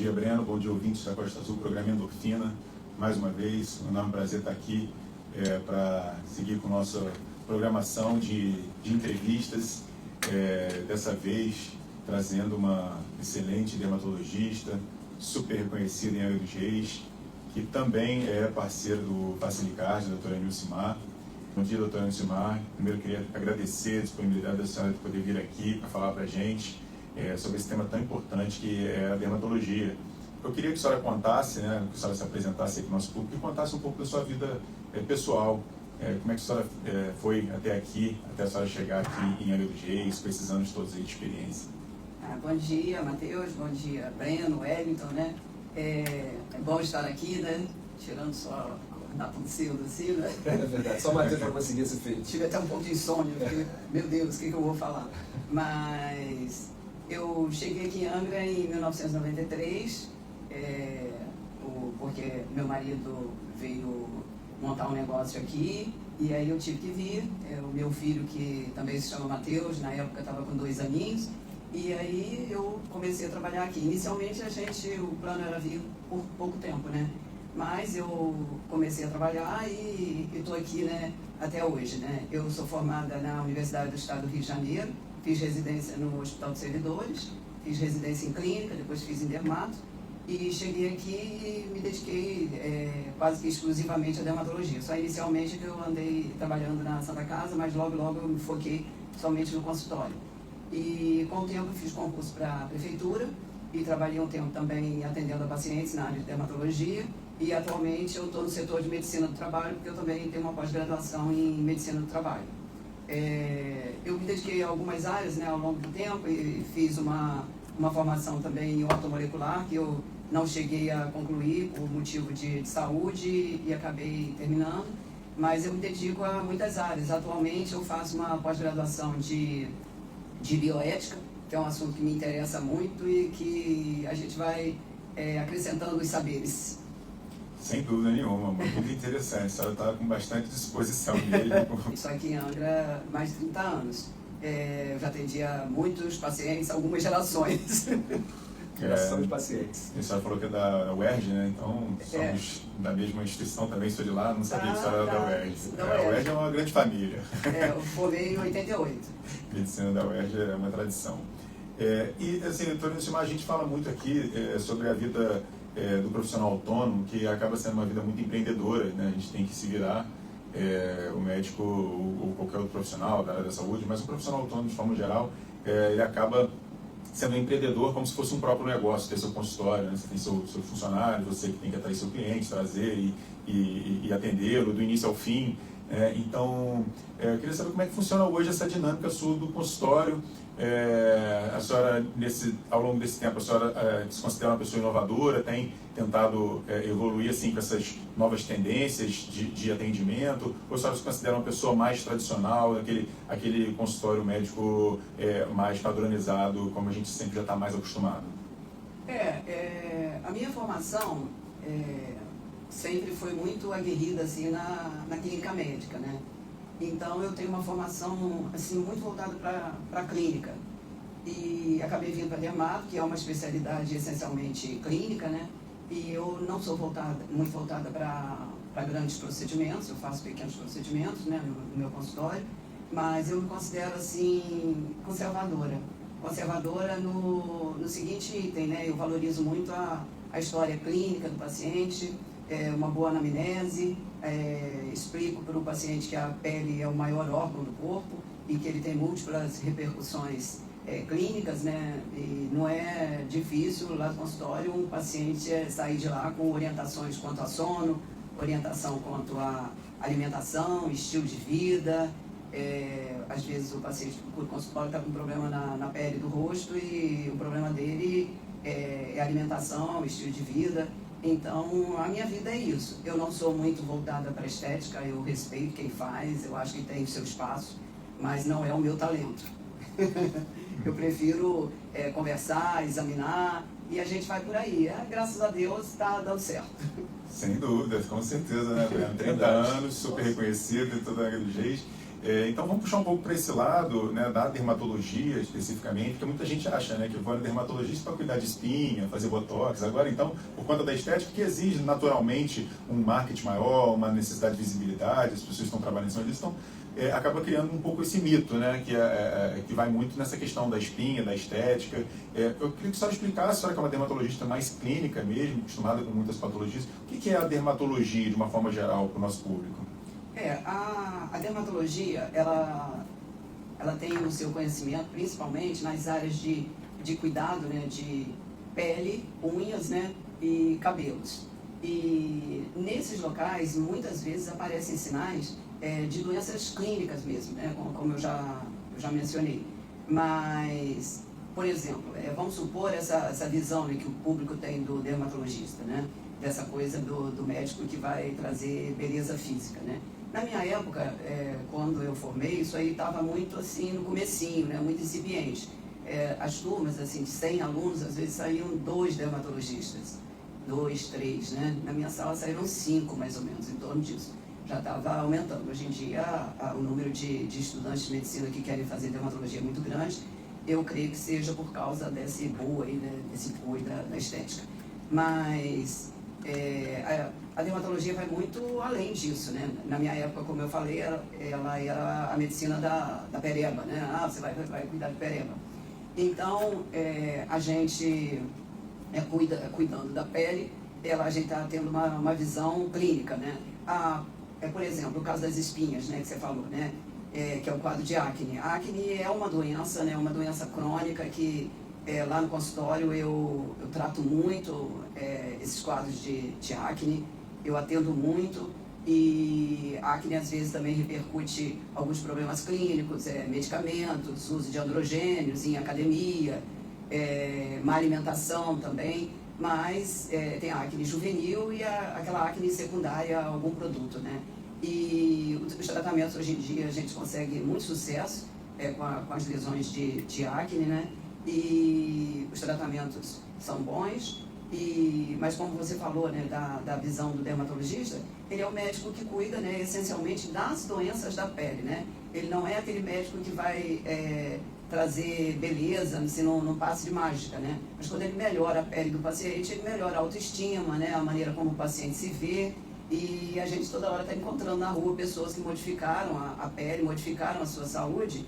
Bom dia, Breno. Bom dia, ouvintes da Costa Azul, programa Endorfina. Mais uma vez, um enorme prazer estar aqui para seguir com nossa programação de entrevistas. Dessa vez, trazendo uma excelente dermatologista, super reconhecida em Angra dos Reis, que também é parceira do Facilicard, a doutora Nilcimar. Bom dia, doutora Nilcimar. Primeiro, queria agradecer a disponibilidade da senhora de poder vir aqui para falar para a gente sobre esse tema tão importante que é a dermatologia. Eu queria que a senhora contasse, que a senhora se apresentasse aqui para o nosso público e contasse um pouco da sua vida pessoal. Como é que a senhora foi até aqui, até a senhora chegar aqui em Angra dos Reis, com esses anos todos aí de experiência? Bom dia, Matheus. Bom dia, Breno, Wellington, né? É bom estar aqui, né? Tirando só acordar tão cedo assim, né? É verdade, só o Matheus para conseguir esse feito. Tive até um pouco de insônia, porque, meu Deus, o que eu vou falar? Mas eu cheguei aqui em Angra em 1993, porque meu marido veio montar um negócio aqui, e aí eu tive que vir. O meu filho, que também se chama Matheus, na época estava com 2 aninhos, e aí eu comecei a trabalhar aqui. Inicialmente o plano era vir por pouco tempo, né? Mas eu comecei a trabalhar e estou aqui, né, até hoje, né? Eu sou formada na Universidade do Estado do Rio de Janeiro, fiz residência no Hospital dos Servidores, fiz residência em clínica, depois fiz em dermato, e cheguei aqui e me dediquei quase que exclusivamente à dermatologia. Só inicialmente que eu andei trabalhando na Santa Casa, mas logo eu me foquei somente no consultório. E com o tempo eu fiz concurso para a prefeitura e trabalhei um tempo também atendendo a pacientes na área de dermatologia. E atualmente eu estou no setor de medicina do trabalho, porque eu também tenho uma pós-graduação em medicina do trabalho. Eu me dediquei a algumas áreas, né, ao longo do tempo, e fiz uma formação também em ortomolecular, que eu não cheguei a concluir por motivo de saúde e acabei terminando, mas eu me dedico a muitas áreas. Atualmente eu faço uma pós-graduação de bioética, que é um assunto que me interessa muito e que a gente vai acrescentando os saberes. Sem dúvida nenhuma, muito interessante. A senhora está com bastante disposição nele. Isso aqui em Angra, mais de 30 anos. Eu já atendia muitos pacientes, algumas gerações. Geração de pacientes. A senhora falou que é da UERJ, né? Então somos da mesma instituição também, sou de lá, não sabia que a senhora era da UERJ. A UERJ é uma grande família. Eu formei em 88. Medicina da UERJ é uma tradição. E assim, doutor Nilcimar, a gente fala muito aqui sobre a vida do profissional autônomo, que acaba sendo uma vida muito empreendedora, né? A gente tem que se virar, o médico ou qualquer outro profissional da área da saúde, mas o profissional autônomo, de forma geral, ele acaba sendo um empreendedor como se fosse um próprio negócio, ter seu consultório, né? Você tem seu funcionário, você que tem que atrair seu cliente, trazer e atendê-lo do início ao fim. Então, eu queria saber como é que funciona hoje essa dinâmica sua do consultório. A senhora, ao longo desse tempo, a senhora se considera uma pessoa inovadora, tem tentado evoluir assim, com essas novas tendências de atendimento, ou a senhora se considera uma pessoa mais tradicional, aquele consultório médico mais padronizado, como a gente sempre já está mais acostumado? A minha formação sempre foi muito aguerrida assim, na clínica médica, né? Então eu tenho uma formação assim, muito voltada para a clínica. E acabei vindo para dermato, que é uma especialidade essencialmente clínica, né? E eu não sou muito voltada para grandes procedimentos, eu faço pequenos procedimentos, né, no meu consultório, mas eu me considero assim conservadora. Conservadora no seguinte item, né? Eu valorizo muito a história clínica do paciente, uma boa anamnese, explico para o paciente que a pele é o maior órgão do corpo e que ele tem múltiplas repercussões clínicas, né? E não é difícil lá no consultório um paciente sair de lá com orientações quanto a sono, orientação quanto a alimentação, estilo de vida. Às vezes o paciente procura o consultório está com problema na pele do rosto e o problema dele é alimentação, estilo de vida. Então, a minha vida é isso. Eu não sou muito voltada para a estética, eu respeito quem faz, eu acho que tem o seu espaço, mas não é o meu talento. Eu prefiro conversar, examinar, e a gente vai por aí. Graças a Deus está dando certo. Sem dúvida, com certeza, né? 30 anos, super reconhecido em toda a Angra dos Reis. Então vamos puxar um pouco para esse lado, né, da dermatologia especificamente, porque muita gente acha, né, que vou no dermatologista para cuidar de espinha, fazer botox. Agora, então, por conta da estética, que exige naturalmente um marketing maior, uma necessidade de visibilidade, as pessoas estão trabalhando em cima disso, então acaba criando um pouco esse mito, né, que vai muito nessa questão da espinha, da estética. Eu queria que a senhora explicasse, a senhora que é uma dermatologista mais clínica mesmo, acostumada com muitas patologias, o que é a dermatologia de uma forma geral para o nosso público? A dermatologia, ela tem o seu conhecimento principalmente nas áreas de cuidado, né, de pele, unhas, né, e cabelos. E nesses locais, muitas vezes aparecem sinais de doenças clínicas mesmo, né, como eu já mencionei. Mas, por exemplo, vamos supor essa visão, né, que o público tem do dermatologista, né, dessa coisa do médico que vai trazer beleza física, né. Na minha época, quando eu formei, isso aí estava muito assim no comecinho, né, muito incipiente. As turmas assim, de 100 alunos, às vezes saíam 2 dermatologistas, 2, 3, né? Na minha sala saíram 5, mais ou menos, em torno disso. Já estava aumentando. Hoje em dia, o número de estudantes de medicina que querem fazer dermatologia é muito grande. Eu creio que seja por causa desse boom aí, né, desse boom da estética. Mas a dermatologia vai muito além disso, né? Na minha época, como eu falei, ela era a medicina da pereba, né? Você vai cuidar de pereba. Então, a gente cuidando da pele, a gente está tendo uma visão clínica, né? Por exemplo, o caso das espinhas, né, que você falou, né? Que é o quadro de acne. A acne é uma doença, né? Uma doença crônica que lá no consultório eu trato muito esses quadros de acne, eu atendo muito, e a acne às vezes também repercute alguns problemas clínicos, medicamentos, uso de androgênios em academia, má alimentação também, mas tem a acne juvenil e aquela acne secundária a algum produto, né? E os tratamentos hoje em dia a gente consegue muito sucesso com as lesões de acne, né? E os tratamentos são bons, mas como você falou, né, da visão do dermatologista, ele é o médico que cuida, né, essencialmente das doenças da pele, né? Ele não é aquele médico que vai trazer beleza, assim, num passe de mágica, né? Mas quando ele melhora a pele do paciente, ele melhora a autoestima, né, a maneira como o paciente se vê. E a gente toda hora está encontrando na rua pessoas que modificaram a pele, modificaram a sua saúde,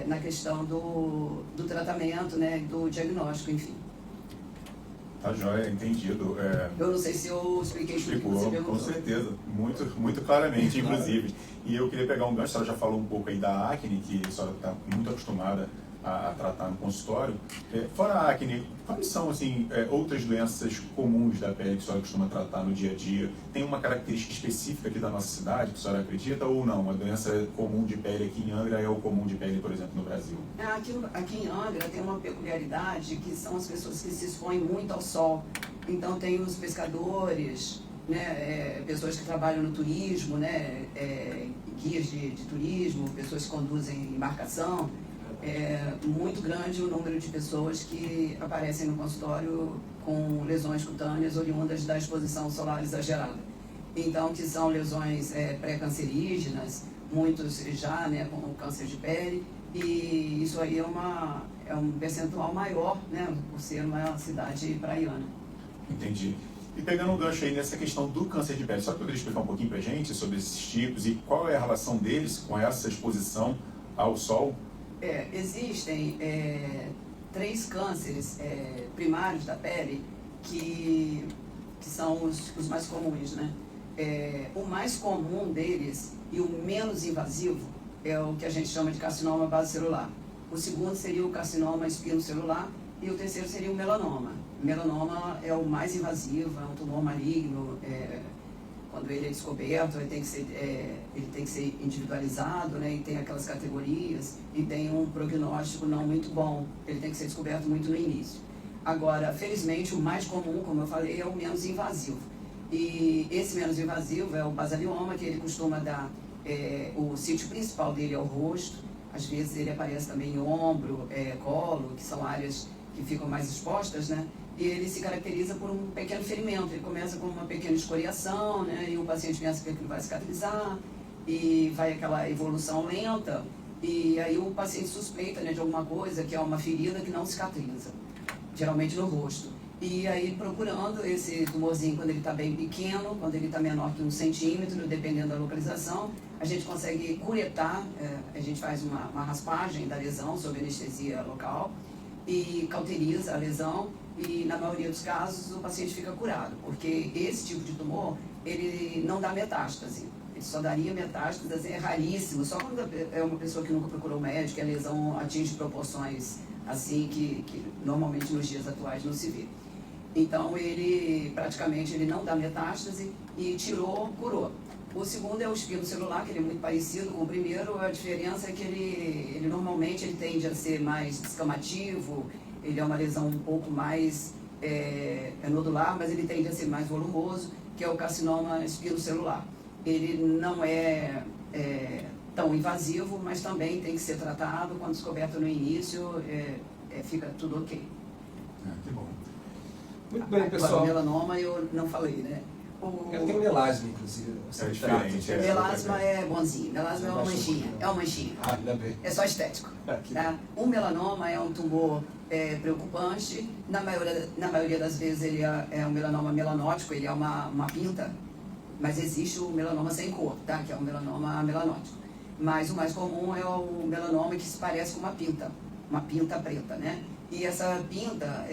na questão do tratamento, né, do diagnóstico, enfim. Tá joia, entendido. Eu não sei se eu expliquei tudo que você perguntou. Com certeza, muito claramente, inclusive. E eu queria pegar um gancho, a senhora já falou um pouco aí da acne, que a senhora está muito acostumada a tratar no consultório. Fora a acne, quais são assim, outras doenças comuns da pele que a senhora costuma tratar no dia a dia? Tem uma característica específica aqui da nossa cidade que a senhora acredita ou não? A doença comum de pele aqui em Angra é o comum de pele, por exemplo, no Brasil? Aqui em Angra tem uma peculiaridade que são as pessoas que se expõem muito ao sol. Então tem os pescadores, né, pessoas que trabalham no turismo, né, guias de turismo, pessoas que conduzem embarcação. Muito grande o número de pessoas que aparecem no consultório com lesões cutâneas oriundas da exposição solar exagerada. Então, que são lesões pré-cancerígenas, muitos já, né, com câncer de pele, e isso aí é um percentual maior, né, por ser uma cidade praiana. Entendi. E pegando um gancho aí nessa questão do câncer de pele, só poderia explicar um pouquinho para a gente sobre esses tipos e qual é a relação deles com essa exposição ao sol? Existem 3 cânceres primários da pele que são os mais comuns, né? O mais comum deles e o menos invasivo é o que a gente chama de carcinoma basocelular. O segundo seria o carcinoma espinocelular e o terceiro seria o melanoma. O melanoma é o mais invasivo, é um tumor maligno. Quando ele é descoberto, ele tem que ser individualizado, né, e tem aquelas categorias, e tem um prognóstico não muito bom, ele tem que ser descoberto muito no início. Agora, felizmente, o mais comum, como eu falei, é o menos invasivo. E esse menos invasivo é o basalioma, que ele costuma dar, o sítio principal dele é o rosto, às vezes ele aparece também em ombro, colo, que são áreas que ficam mais expostas, né? E ele se caracteriza por um pequeno ferimento. Ele começa com uma pequena escoriação, né? E o paciente pensa que ele vai cicatrizar. e vai aquela evolução lenta, e aí o paciente suspeita, né, de alguma coisa, que é uma ferida que não cicatriza, geralmente no rosto. E aí procurando esse tumorzinho quando ele está bem pequeno, quando ele está menor que 1 centímetro, dependendo da localização, a gente consegue curetar, a gente faz uma raspagem da lesão sob anestesia local e cauteriza a lesão, e na maioria dos casos o paciente fica curado, porque esse tipo de tumor, ele não dá metástase. Ele só daria metástase, assim, é raríssimo, só quando é uma pessoa que nunca procurou médico, a lesão atinge proporções assim que normalmente nos dias atuais não se vê. Então ele praticamente ele não dá metástase e curou. O segundo é o espino celular, que ele é muito parecido com o primeiro, a diferença é que ele normalmente ele tende a ser mais descamativo, ele é uma lesão um pouco mais nodular, mas ele tende a ser mais volumoso, que é o carcinoma espinocelular. Ele não é tão invasivo, mas também tem que ser tratado. Quando descoberto no início, fica tudo ok. Que bom. Muito bem, pessoal. O melanoma eu não falei, né? Eu tenho melasma, inclusive. É diferente. Melasma é bonzinho. Melasma é uma manchinha. É uma manchinha. Ah, ainda bem. É só estético. Tá? O melanoma é um tumor preocupante. Na maioria das vezes ele é um melanoma melanótico, ele é uma pinta. Mas existe o melanoma sem cor, tá? Que é o melanoma melanótico. Mas o mais comum é o melanoma que se parece com uma pinta preta, né? E essa pinta,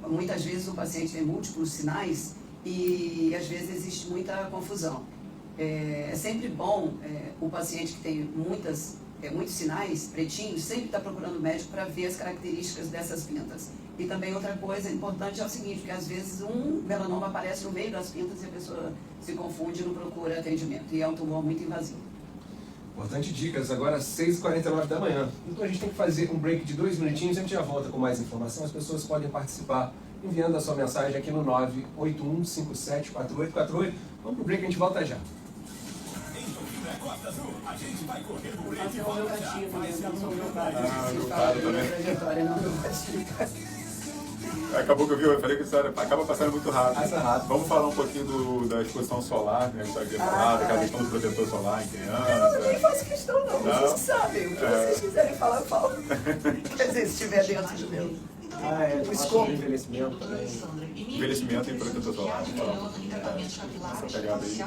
muitas vezes o paciente tem múltiplos sinais e às vezes existe muita confusão. É sempre bom o paciente que tem muitos sinais pretinhos sempre está procurando o médico para ver as características dessas pintas. E também outra coisa importante é o seguinte, que às vezes um melanoma aparece no meio das pintas e a pessoa se confunde e não procura atendimento. E é um tumor muito invasivo. Importante dicas, agora 6h49 da manhã. Então a gente tem que fazer um break de 2 minutinhos, a gente já volta com mais informação. As pessoas podem participar enviando a sua mensagem aqui no 981574848. Vamos pro break, a gente volta já. A gente vai correr no break. Mas é o meu gatinho, mas eu não sou meu pai. meu pai também. Trajetória, não meu gatinho. Acabou que eu falei que a história acaba passando muito rápido. Passa rápido. Vamos falar um pouquinho da exposição solar, né? Que você queria falar, daquela questão do protetor solar em criança. Eu nem faço questão não, vocês que sabem. O que vocês quiserem falar, eu falo. Quer dizer, se estiver dentro de Deus. O escopo. Envelhecimento também. Envelhecimento e protetor solar. Vamos falar essa pegada aí.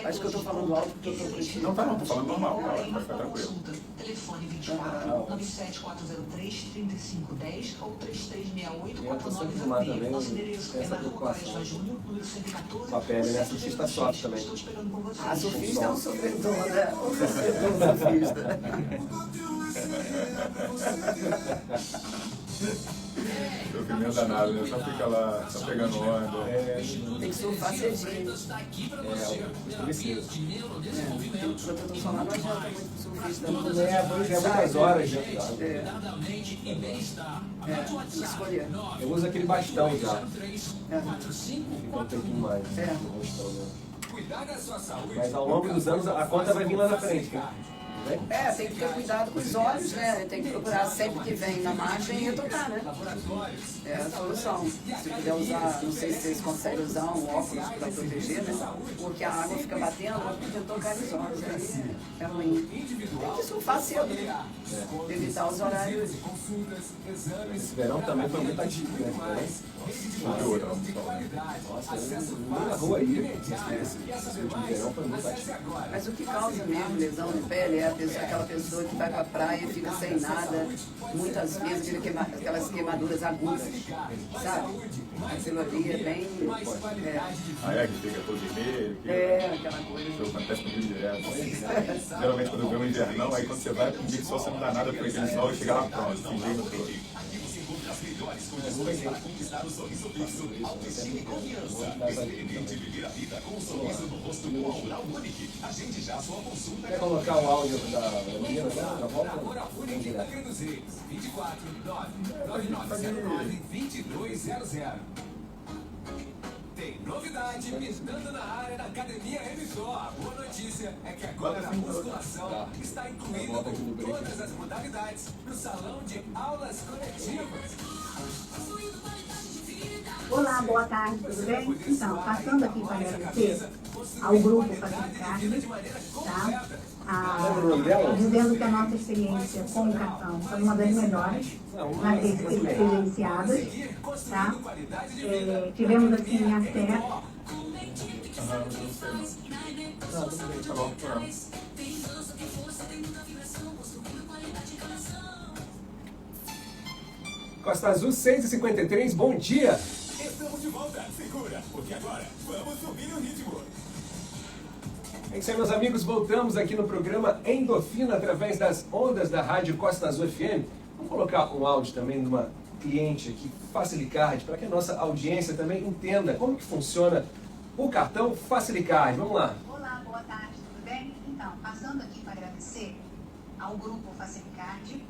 Acho que eu estou falando alto porque eu estou curtindo. Não, tô falando normal, vai ficar tranquilo. Telefone 24 97403 3510 ou 3368 4903. Nosso endereço é na Rua Quaresma Júnior, número 114. Com a pele, né? Surfista sofre também. Estou esperando por vocês. A surfista é um sofredor, né? Um surfista. Sofrimento danado, né? Só fica lá, só pegando onda. Tem que surfar cedinho. Precisa. O protetor solar não adianta muito surfista. Pois é, muitas horas já. Tem que escolher. Eu uso aquele bastão já. É. Fica um tempinho mais. É. Bastão, né? Mas ao longo dos anos a conta vai vir lá na frente, cara. Tem que ter cuidado com os olhos, né? Tem que procurar sempre que vem na margem e retocar, né? É a solução. Se puder usar, não sei se vocês conseguem usar um óculos para proteger, né? Porque a água fica batendo, ela fica tocar nos olhos, aí é ruim. Tem que surfar cedo, né? Evitar os horários. Esse verão também foi muito ativo, né? Nossa, eu na rua aí. Esse último verão foi muito ativo. Mas o que causa mesmo lesão de pele é aquela pessoa que vai pra praia e fica sem nada, muitas vezes aquelas queimaduras agudas, sabe? Aquilo ali é bem... Aí que fica todo vermelho. Aquela coisa. Isso acontece comigo direto. Geralmente quando eu vejo um invernão, aí quando você vai com um dia de sol, você não dá nada por aquele sol e chega lá pronto, fingindo tudo. Quer colocar o áudio da menina na volta? Vamos direto. 24 99909 2200. Tem novidade pintando na área da Academia MSO. A boa notícia é que agora a musculação está incluída com todas as modalidades no salão de aulas coletivas. Olá, boa tarde, tudo bem? Então, passando aqui para agradecer ao grupo Facilicar, tá? Dizendo que a nossa experiência com o cartão foi uma das melhores nas redes credenciadas, tá? Tivemos assim acesso. Tá bom, Costa Azul 6h53, bom dia! Estamos de volta, segura, porque agora vamos subir o ritmo. É isso aí, meus amigos, voltamos aqui no programa Endorfina através das ondas da rádio Costa Azul FM. Vamos colocar um áudio também de uma cliente aqui, Facilicard, para que a nossa audiência também entenda como que funciona o cartão Facilicard. Vamos lá. Olá, boa tarde, tudo bem? Então, passando aqui para agradecer ao grupo Facilicard,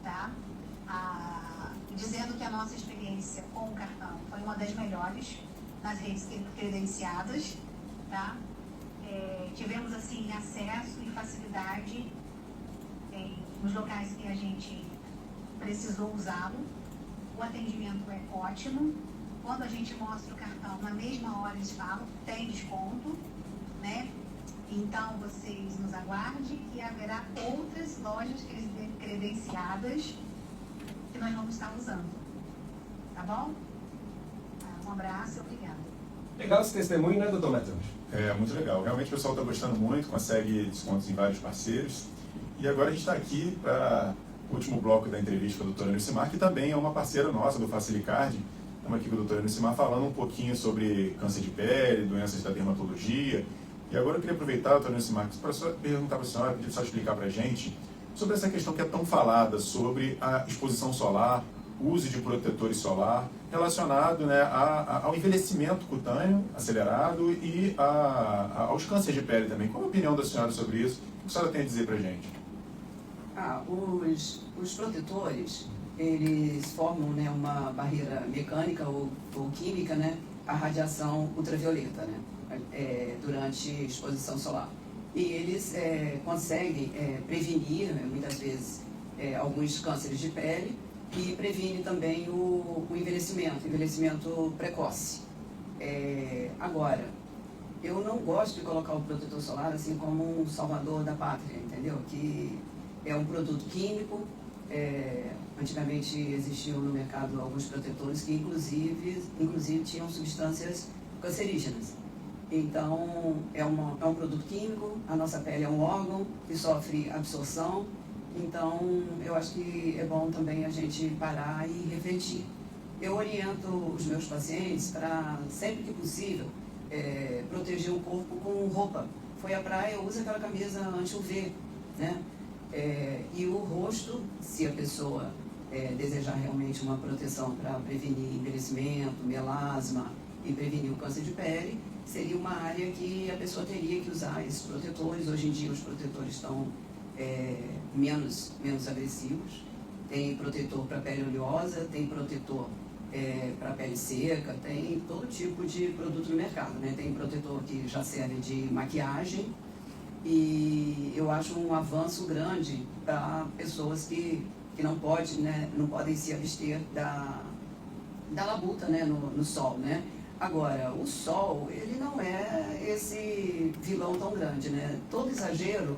tá? Dizendo que a nossa experiência com o cartão foi uma das melhores nas redes credenciadas, tá? Tivemos assim acesso e facilidade nos locais que a gente precisou usá-lo. O atendimento é ótimo. Quando a gente mostra o cartão, na mesma hora eles falam, tem desconto, né? Então vocês nos aguardem que haverá outras lojas credenciadas que nós vamos estar usando. Tá bom? Um abraço e obrigada. Legal esse testemunho, né, doutor Matheus? É, muito legal. Realmente o pessoal está gostando muito, consegue descontos em vários parceiros. E agora a gente está aqui para o último bloco da entrevista com a doutora Nilcimar, que também é uma parceira nossa do Facilicard. Estamos aqui com a doutora Nilcimar falando um pouquinho sobre câncer de pele, doenças da dermatologia. E agora eu queria aproveitar, doutora Nilcimar, para perguntar para a senhora, pedir só explicar para a gente sobre essa questão que é tão falada, sobre a exposição solar, o uso de protetores solar, relacionado, né, ao envelhecimento cutâneo acelerado e aos cânceres de pele também. Qual é a opinião da senhora sobre isso? O que a senhora tem a dizer para a gente? Os protetores, eles formam, né, uma barreira mecânica ou química, né, à radiação ultravioleta, né, durante exposição solar. E eles conseguem prevenir, né, muitas vezes, alguns cânceres de pele e previne também o envelhecimento precoce. Agora, eu não gosto de colocar o protetor solar assim como um salvador da pátria, entendeu? Que é um produto químico. Antigamente existiam no mercado alguns protetores que inclusive tinham substâncias cancerígenas. Então, é um produto químico, a nossa pele é um órgão que sofre absorção, então eu acho que é bom também a gente parar e refletir. Eu oriento os meus pacientes para, sempre que possível, proteger o corpo com roupa. Foi à praia, usa aquela camisa anti-UV, né? E o rosto, se a pessoa desejar realmente uma proteção para prevenir envelhecimento, melasma e prevenir o câncer de pele, seria uma área que a pessoa teria que usar esses protetores. Hoje em dia os protetores estão menos agressivos. Tem protetor para pele oleosa, tem protetor para pele seca, tem todo tipo de produto no mercado, né? Tem protetor que já serve de maquiagem e eu acho um avanço grande para pessoas que não podem se abster da labuta, né, no sol, né? Agora, o sol, ele não é esse vilão tão grande, né? Todo exagero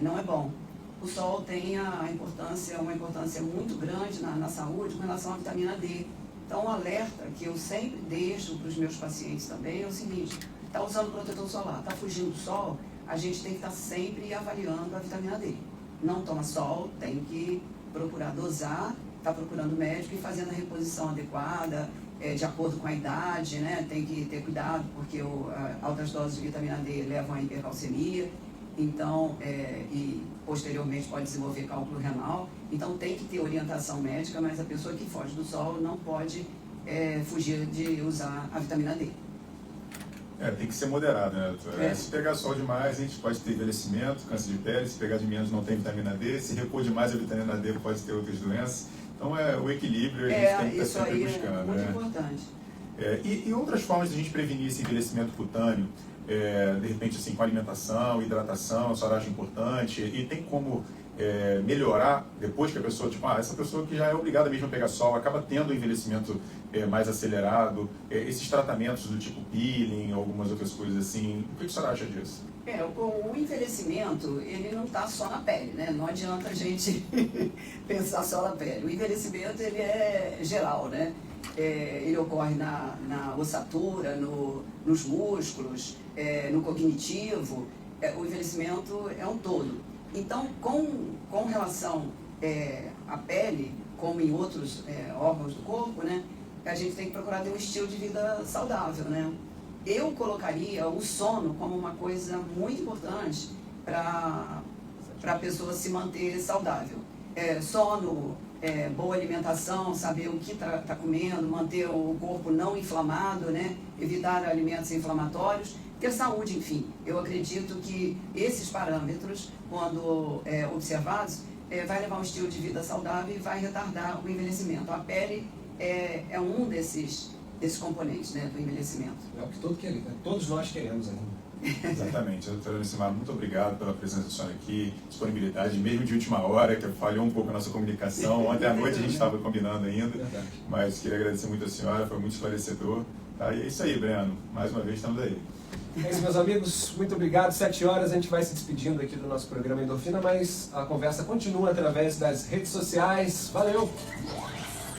não é bom. O sol tem uma importância muito grande na saúde com relação à vitamina D. Então, o alerta que eu sempre deixo para os meus pacientes também é o seguinte: está usando protetor solar, está fugindo do sol, a gente tem que estar sempre avaliando a vitamina D. Não toma sol, tem que procurar dosar, está procurando médico e fazendo a reposição adequada, de acordo com a idade, né? Tem que ter cuidado, porque altas doses de vitamina D levam à hipercalcemia, então, e posteriormente pode desenvolver cálculo renal. Então tem que ter orientação médica, mas a pessoa que foge do sol não pode fugir de usar a vitamina D. Tem que ser moderado, né, doutora? Se pegar sol demais, a gente pode ter envelhecimento, câncer de pele. Se pegar de menos, não tem vitamina D. Se repor demais a vitamina D, pode ter outras doenças. Então, o equilíbrio a gente tem que estar sempre buscando. É muito importante. E outras formas de a gente prevenir esse envelhecimento cutâneo, de repente, assim, com alimentação, hidratação, a senhora acha importante? E tem como melhorar depois que a pessoa, essa pessoa que já é obrigada mesmo a pegar sol, acaba tendo envelhecimento mais acelerado, esses tratamentos do tipo peeling, algumas outras coisas assim, o que a senhora acha disso? O envelhecimento, ele não está só na pele, né? Não adianta a gente pensar só na pele. O envelhecimento, ele é geral, né? Ele ocorre na ossatura, nos músculos, no cognitivo. O envelhecimento é um todo. Então, com relação à pele, como em outros órgãos do corpo, né? A gente tem que procurar ter um estilo de vida saudável, né? Eu colocaria o sono como uma coisa muito importante para a pessoa se manter saudável. Sono, boa alimentação, saber o que está comendo, manter o corpo não inflamado, né? Evitar alimentos inflamatórios, ter saúde, enfim. Eu acredito que esses parâmetros, quando observados, vai levar um estilo de vida saudável e vai retardar o envelhecimento. A pele é um desses componentes, né, do envelhecimento. É o que todos nós queremos ainda. Exatamente. Doutora Lucimar, muito obrigado pela presença da senhora aqui, disponibilidade, mesmo de última hora, que falhou um pouco a nossa comunicação. Ontem à noite a gente estava combinando ainda, Verdade. mas queria agradecer muito a senhora, foi muito esclarecedor. Tá? E é isso aí, Breno. Mais uma vez estamos aí. É isso, meus amigos. Muito obrigado. 7 horas a gente vai se despedindo aqui do nosso programa Endorfina, mas a conversa continua através das redes sociais. Valeu!